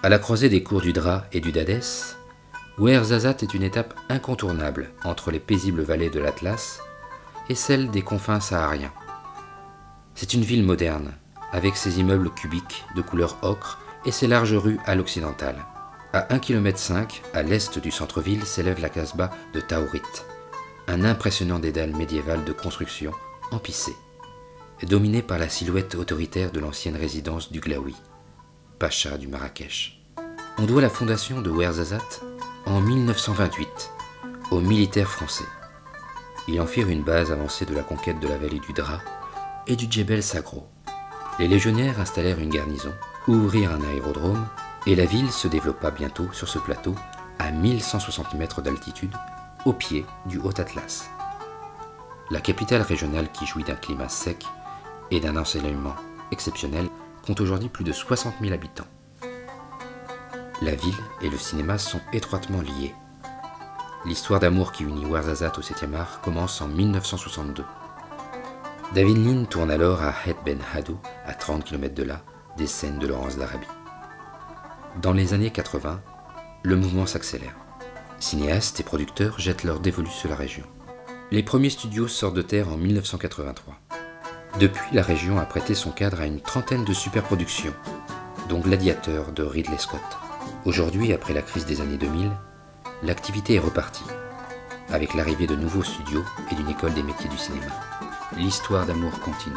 À la croisée des cours du Dra et du Dadès, Ouarzazate est une étape incontournable entre les paisibles vallées de l'Atlas et celles des confins sahariens. C'est une ville moderne, avec ses immeubles cubiques de couleur ocre et ses larges rues à l'occidentale. À 1,5 km à l'est du centre-ville s'élève la casbah de Taourit, un impressionnant dédale médiéval de construction empissée, dominé par la silhouette autoritaire de l'ancienne résidence du Glaoui, pacha du Marrakech. On doit la fondation de Ouarzazate en 1928 aux militaires français. Ils en firent une base avancée de la conquête de la vallée du Dra et du Djebel Sagro. Les légionnaires installèrent une garnison, ouvrirent un aérodrome, et la ville se développa bientôt sur ce plateau à 1160 mètres d'altitude, au pied du Haut Atlas. La capitale régionale qui jouit d'un climat sec et d'un ensoleillement exceptionnel compte aujourd'hui plus de 60 000 habitants. La ville et le cinéma sont étroitement liés. L'histoire d'amour qui unit Ouarzazate au 7e art commence en 1962. David Lean tourne alors à Het Ben Haddou, à 30 km de là, des scènes de Laurence d'Arabie. Dans les années 80, le mouvement s'accélère. Cinéastes et producteurs jettent leur dévolu sur la région. Les premiers studios sortent de terre en 1983. Depuis, la région a prêté son cadre à une trentaine de superproductions, dont Gladiateur de Ridley Scott. Aujourd'hui, après la crise des années 2000, l'activité est repartie, avec l'arrivée de nouveaux studios et d'une école des métiers du cinéma. L'histoire d'amour continue.